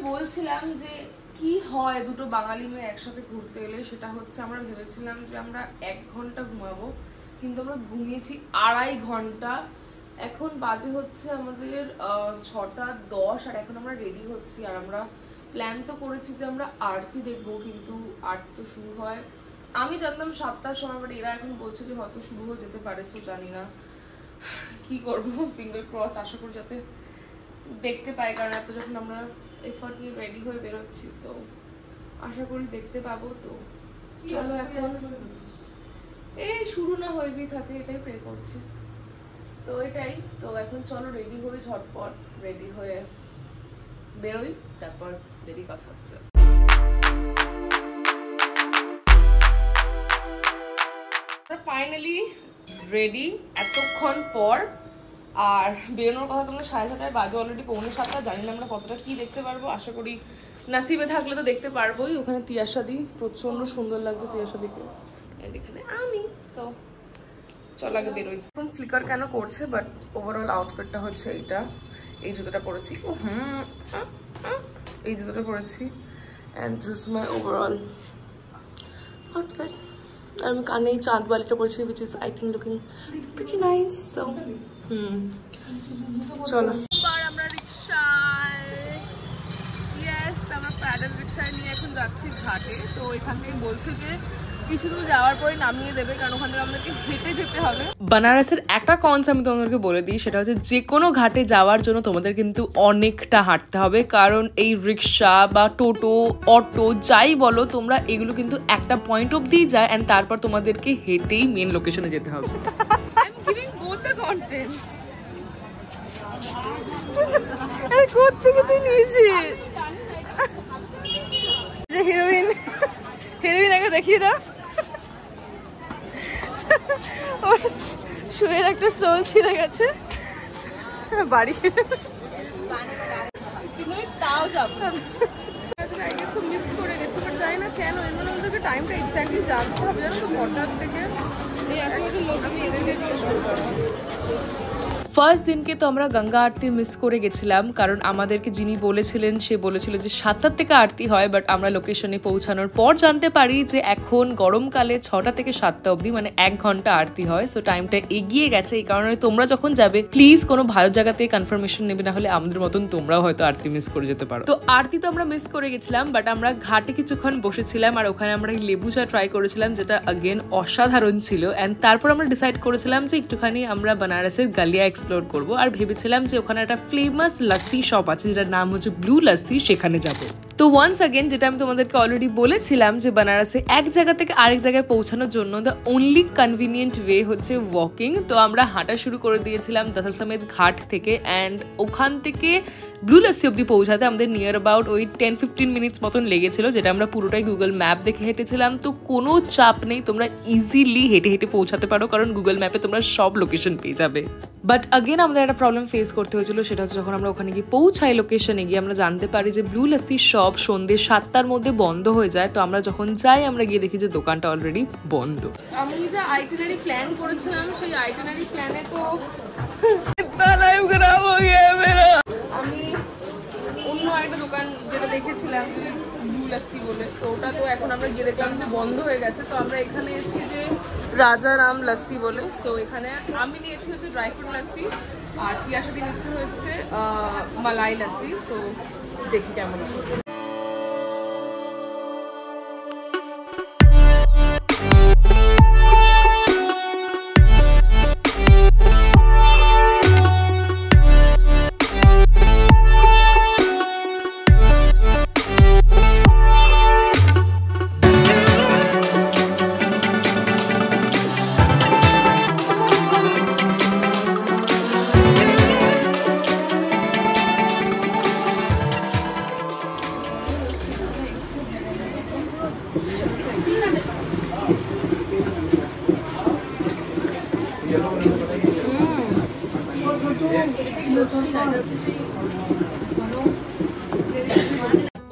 বলছিলাম যে কি হয় দুটো বাঙালি মেয়ে একসাথে ঘুরতে এলে, সেটা হচ্ছে আমরা ভেবেছিলাম যে আমরা 1 ঘন্টা ঘুমাবো, কিন্তু আমরা ঘুমিয়েছি 2.5 ঘন্টা। এখন বাজে হচ্ছে আমাদের 6:10 আর এখন আমরা রেডি হচ্ছি। আর আমরা প্ল্যান তো করেছি যে আমরা আরতি দেখবো, কিন্তু আরতি তো শুরু হয়, আমি জানতাম 7টার সময়, বাট এরা এখন বলছে যে হয়তো শুরু হয়ে যেতে পারে। সো জানি না কি করবো, ফিঙ্গার ক্রস, আশা করি যাতে দেখতে পাই, কারণ এত যখন আমরা এফর্ট নিয়ে রেডি হয়ে বেরোচ্ছি, সো আশা করি দেখতে পাবো। তো চলো এখন এই শুরু না হয়ে গিয়ে থাকে, এটাই প্রে করছি। তো এটাই তো, এখন চলো রেডি হয়ে ঝটপট রেডি হয়ে বেরোই, তারপর দেরি কথা হচ্ছে। ফাইনালি রেডি এতক্ষণ পর, আর বেরোনোর কথা তোমরা 6:30টায়, বাজে অলরেডি 6:45। জানি না আমরা কতটা কি দেখতে পারবো, আশা করি নাসিবে থাকলে তো দেখতে পারবোই। ওখানে তিয়াশাদি প্রচন্ড সুন্দর লাগছে, তিয়াশাদিকে এখানে আমি। তো চল আগে বেরোই। এখন ফ্লিকার কেন করছে, বাট ওভারঅল আউটফিটটা হচ্ছে এইটা। এই জুতোটা পরেছি, এই জুতোটা পরেছি, and this my overall outfit. আর আমি কানে এই চাঁদ বালিটা পরেছি, which is I think looking pretty nice. So চলো আমরা রিক্সায়, ইয়েস আমরা প্যাডেল রিক্সায় নিয়ে এখন যাচ্ছি ঘাটে। তো এখান থেকে বলছে যে কিছু দূর যাওয়ার পরে নামিয়ে দেবে, কারণ ওখান থেকে আমাদেরকে হেঁটে যেতে হবে। বানারসের একটা কনসেপ্ট আমি তোমাদেরকে বলে দিই, সেটা হচ্ছে যে কোনো ঘাটে যাওয়ার জন্য তোমাদের কিন্তু অনেকটা হাঁটতে হবে, কারণ এই রিক্সা বা টোটো, অটো যাই বলো তোমরা, এগুলো কিন্তু একটা পয়েন্ট অবধি যায়, অ্যান্ড তারপর তোমাদেরকে হেঁটেই মেন লোকেশনে যেতে হবে। I'm giving both the content. এই কোথা থেকে তুই নিয়েছিস? যে হিরোইন আগে দেখিয়ে দাও। ওর শুয়ের একটা সোল ছিঁড়ে গেছে, বাড়ি তাও যাবো। মিস করে গেছি, বাট জানি না কেন। এর মানে আমাদেরকে টাইমটা এক্স্যাক্টলি জানতে হবে, জানো তো, কটার থেকে এই আশেপাশের লোক আমি এদেরকে জিজ্ঞেস করবো। ফার্স্ট দিনকে তো আমরা গঙ্গা আরতি মিস করে গেছিলাম, কারণ আমাদেরকে যিনি বলেছিলেন সে বলেছিল যে 7টা থেকে আরতি হয়, বাট আমরা লোকেশনে পৌঁছানোর পর জানতে পারি যে এখন গরমকালে 6টা থেকে 7টা অবধি, মানে 1 ঘন্টা আরতি হয়। সো টাইমটা এগিয়ে গেছে। এই কারণে তোমরা যখন যাবে প্লিজ কোনো ভালো জায়গা থেকে কনফার্মেশন নেবে, না হলে আমাদের মতন তোমরাও হয়তো আরতি মিস করে যেতে পারো। তো আরতি তো আমরা মিস করে গেছিলাম, বাট আমরা ঘাটে কিছুক্ষণ বসেছিলাম, আর ওখানে আমরা লেবু চা ট্রাই করেছিলাম, যেটা আগেন অসাধারণ ছিল। অ্যান্ড তারপর আমরা ডিসাইড করেছিলাম যে একটুখানি আমরা বানারসের গালিয়া এক্সপ্লোর করবো, আর ভেবেছিলাম যে ওখানে একটা ফেমাস লাসি শপ আছে যেটার নাম হচ্ছে ব্লু লাসি, সেখানে যাব। তো ওয়ান্স अगेन যেটা আমি তোমাদেরকে অলরেডি বলেছিলাম যে বানারসে এক জায়গা থেকে আরেক জায়গায় পৌঁছানোর জন্য দ্য অনলি কনভিনিয়েন্ট ওয়ে হচ্ছে ওয়াকিং। তো আমরা হাঁটা শুরু করে দিয়েছিলাম দশাসমেত ঘাট থেকে, অ্যান্ড ওখান থেকে ব্লু লাসি অব্দি পৌঁছাতে আমাদের নিয়ার অ্যাবাউট ওই 10-15 মিনিটস মতন লেগেছিল, যেটা আমরা পুরোটাই গুগল ম্যাপ দেখে হেঁটেছিলাম। তো কোনো চাপ নেই, তোমরা ইজিলি হেঁটে হেঁটে পৌঁছাতে পারো, কারণ গুগল ম্যাপে তোমরা সব লোকেশন পেয়ে যাবে। বাট আগেন আমাদের একটা প্রবলেম ফেস করতে হয়েছিল, সেটা হচ্ছে যখন আমরা ওখানে গিয়ে পৌঁছাই লোকেশনে গিয়ে আমরা জানতে পারি যে ব্লু লাসি শপ সন্ধ্যে 7টার মধ্যে বন্ধ হয়ে যায়। তো আমরা যখন যাই আমরা গিয়ে দেখি যে দোকানটা অলরেডি বন্ধ। আমি যে আইটিনারি প্ল্যান করেছিলাম সেই আইটিনারি প্ল্যানে তো আমি অন্য একটা দোকান যেটা দেখেছিলাম ব্লু লাসি বলে, তো ওটা তো এখন আমরা গিয়ে দেখলাম যে বন্ধ হয়ে গেছে। তো আমরা এখানে এসেছি যে রাজারাম লাসি বলে। সো এখানে আমি নিয়েছি হচ্ছে ড্রাই ফ্রুট লাসি, আর তিয়াশাদি নিচ্ছে হচ্ছে মালাই লাসি। সো দেখি কেমন আছে।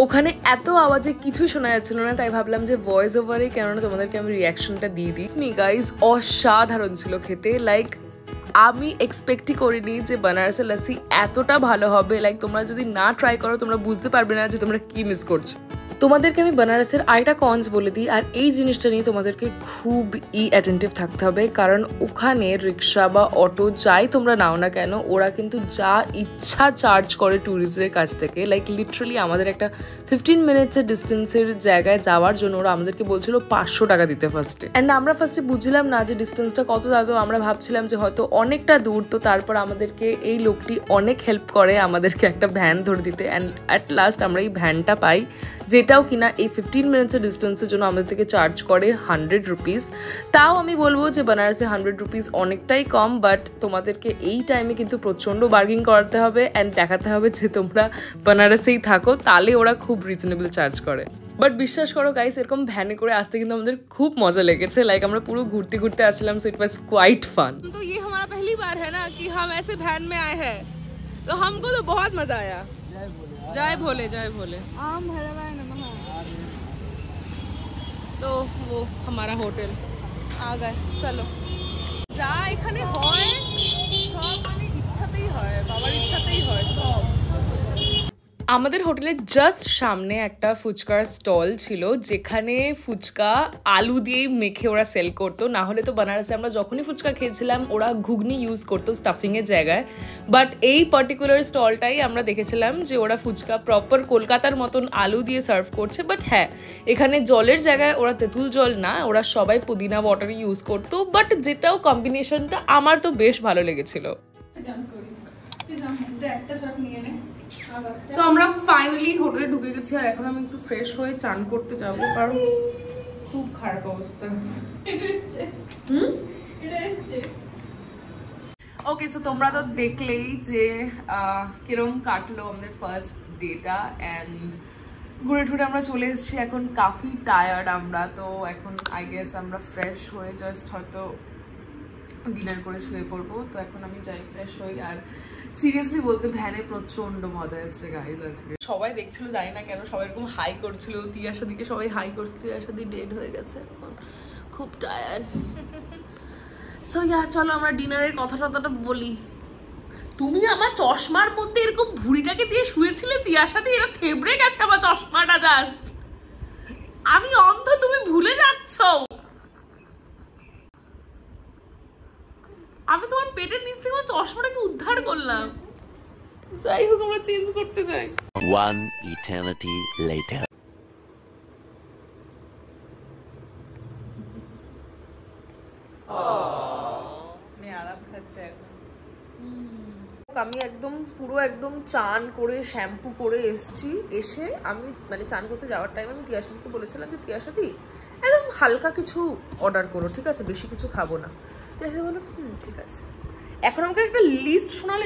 ওখানে এত আওয়াজে কিছুই শোনা যাচ্ছিল না, তাই ভাবলাম যে ভয়েস ওভারে কেননা তোমাদেরকে আমি রিয়াকশনটা দিয়ে দিই। মি গাইজ অসাধারণ ছিল খেতে, লাইক আমি এক্সপেক্টই করিনি যে বানারসের লাসি এতটা ভালো হবে। লাইক তোমরা যদি না ট্রাই করো তোমরা বুঝতে পারবে না যে তোমরা কি মিস করছো। তোমাদেরকে আমি বানারসের আরেকটা কনস বলে দিই, আর এই জিনিসটা নিয়ে তোমাদেরকে খুবই অ্যাটেন্টিভ থাকতে হবে, কারণ ওখানে রিক্সা বা অটো যাই তোমরা নাও না কেন ওরা কিন্তু যা ইচ্ছা চার্জ করে ট্যুরিস্টদের কাছ থেকে। লাইক লিটারালি আমাদের একটা 15 মিনিটসের ডিস্টেন্সের জায়গায় যাওয়ার জন্য ওরা আমাদেরকে বলছিল 500 টাকা দিতে ফার্স্টে। অ্যান্ড আমরা ফার্স্টে বুঝছিলাম না যে ডিস্টেন্সটা কত দাদু, আমরা ভাবছিলাম যে হয়তো অনেকটা দূর। তো তারপর আমাদেরকে এই লোকটি অনেক হেল্প করে আমাদেরকে একটা ভ্যান ধরে দিতে, অ্যান্ড অ্যাট লাস্ট আমরা এই ভ্যানটা পাই, যেটাও কিনা এই 15 মিনিটসের ডিস্টেন্সের জন্য আমাদের থেকে চার্জ করে 100 রুপিস। তাও আমি বলবো যে বানারসে 100 রুপিস অনেকটাই কম, বাট তোমাদেরকে এই টাইমে কিন্তু প্রচণ্ড বার্গেনিং করাতে হবে অ্যান্ড দেখাতে হবে যে তোমরা বানারসেই থাকো, তাহলে ওরা খুব রিজনেবল চার্জ করে। বাট বিশ্বাস করো গাইস, এরকম ভ্যানে করে আসতে কিন্তু আমাদের খুব মজা লেগেছে। লাইক আমরা পুরো ঘুরতে ঘুরতে আসলাম, so it was quite fun. तो ये हमारा पहली बार है ना कि हम ऐसे वैन में आए हैं, तो हमको तो बहुत मजा आया। जय भोले जय भोले। आम भैरवाय नमः। तो वो हमारा होटल आ गए, चलो যা এখানে হয় সব মানে ইচ্ছাতেই হয়, বাবার ইচ্ছাতেই হয় সব। আমাদের হোটেলের জাস্ট সামনে একটা ফুচকার স্টল ছিল, যেখানে ফুচকা আলু দিয়েই মেখে ওরা সেল করতো। না হলে তো বানারসে আমরা যখনই ফুচকা খেয়েছিলাম ওরা ঘুগনি ইউজ করতো স্টাফিংয়ের জায়গায়, বাট এই পার্টিকুলার স্টলটাই আমরা দেখেছিলাম যে ওরা ফুচকা প্রপার কলকাতার মতন আলু দিয়ে সার্ভ করছে। বাট হ্যাঁ, এখানে জলের জায়গায় ওরা তেঁতুল জল না, ওরা সবাই পুদিনা ওয়াটারই ইউজ করতো, বাট যেটাও কম্বিনেশনটা আমার তো বেশ ভালো লেগেছিল। তো আমরা ফাইনালি হোটেলে ঢুকে গেছি, আর এখন আমি একটু ফ্রেশ হয়ে চান করতে যাবো, কারণ খুব খারাপ অবস্থা। ওকে, সো তোমরা তো দেখলেই যে কিরম কাটলো আমাদের ফার্স্ট ডেটা, অ্যান্ড ঘুরে ঘুরে আমরা চলে এসেছি। এখন কাফি টায়ার্ড আমরা, তো এখন আই গেস আমরা ফ্রেশ হয়ে জাস্ট হয়তো ডিনার করে শুয়ে পড়বো। তো এখন আমি যাই ফ্রেশ হই। আর সিরিয়াসলি বলতে ভ্যানে প্রচন্ড মজা এসছে গাইজ আজকে। সবাই দেখছিল, জানি না কেন সবাই এরকম হাই করছিল, তিয়াশা দিকে সবাই হাই করছিল, তিয়াশা দি ডেড হয়ে গেছে, এখন খুব টায়ার্ড। সো ইয়া, চলো আমরা ডিনারের কথাটা বলি। তুমি আমার চশমার মধ্যে এরকম ভুঁড়িটাকে দিয়ে শুয়েছিলে তিয়াশা দি, এটা থেবড়ে গেছে আমার চশমাটা জাস্ট। আমি অন্ধ, তুমি ভুলে যাচ্ছ। আমি তোমার পেটের নিচ থেকে আমার চশমাটাকে উদ্ধার করলাম। যাই হোক, আমরা চেঞ্জ করতে চাই। One eternity later. আমি একদম পুরো একদম চান করে শ্যাম্পু করে এসছি। এসে আমি মানে চান করতে যাওয়ার টাইম আমি তিয়াশাদিকে বলেছিলাম যে তিয়াশাদি একদম হালকা কিছু অর্ডার করো, ঠিক আছে, বেশি কিছু খাবো না। তিয়াশাদি বললো ঠিক আছে। এখন আমাকে একটা লিস্ট শোনালে,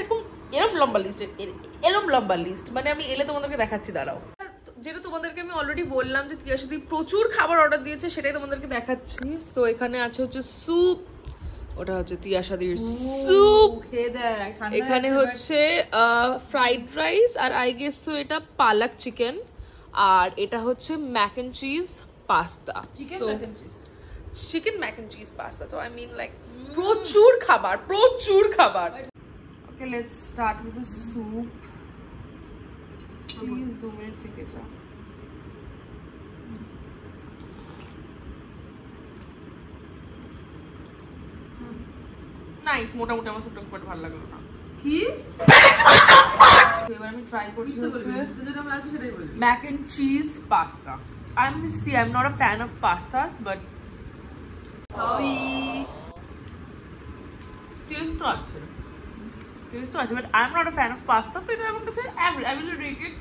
এরকম লম্বা লিস্ট, মানে আমি এলে তোমাদেরকে দেখাচ্ছি, দাঁড়াও। যেটা তোমাদেরকে আমি অলরেডি বললাম যে তিয়াশাদি প্রচুর খাবার অর্ডার দিয়েছে, সেটাই তোমাদেরকে দেখাচ্ছি। তো এখানে আছে হচ্ছে স্যুপ, ওটা হচ্ছে তিয়াশাদির স্যুপ। এখানে হচ্ছে ফ্রাইড রাইস, আর আই গেস তো এটা পালক চিকেন, আর এটা হচ্ছে mac and cheese pasta. Chicken mac and cheese pasta. তো আই মিন লাইক প্রচুর খাবার। Okay, let's start with the soup. Please 2 minute থেকে যাও। নাইস, মোটামুটি আমার স্যুপটা খুব ভালো লাগলো না। কি এবার আমি ট্রাই করছি mac and cheese pasta. I'm not a fan of pastas, but sorry. Taste to ache, but I'm not a fan of pasta. So I'm going to say average. I will rate it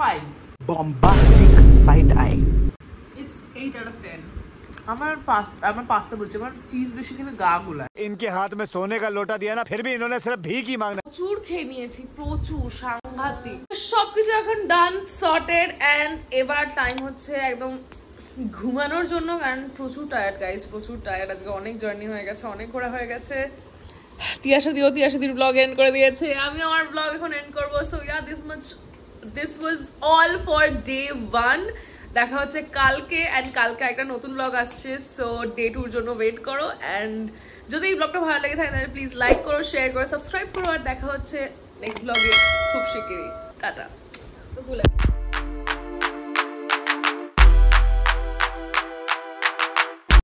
5. Bombastic side eye. It's 8 out of 10. আমার pasta বলছে, আমার cheese বেশি খেলে গা গোলায়। इनके हाथ में सोने का लोटा दिया ना, फिर भी इन्होंने सिर्फ भीख ही मांगना। প্রচুর খেয়ে নিয়েছি, প্রচুর সাংঘাতিক। সবকিছু এখন ডান, সর্টেড, এন্ড এবার টাইম হচ্ছে একদম ঘুমানোর জন্য, কারণ প্রচুর টায়ার্ড গাইস, প্রচুর টায়ার্ড। আজকে অনেক জার্নি হয়ে গেছে, অনেক ঘোরা হয়ে গেছে। তিয়াশাদির ব্লগ এন্ড করে দিয়েছে, আমি আমার ব্লগ এখন এন্ড করবো। So yeah, this was all for day 1। দেখা হচ্ছে কালকে, অ্যান্ড কালকে একটা নতুন ব্লগ আসছে, সো ডে 2 জন্য ওয়েট করো। অ্যান্ড যদি এই ব্লগটা ভালো লেগে থাকে তাহলে প্লিজ লাইক করো, শেয়ার করো, সাবস্ক্রাইব করো, আর দেখা হচ্ছে নেক্সট ব্লগে খুব শিগগিরই। টাটা। তো ভুলে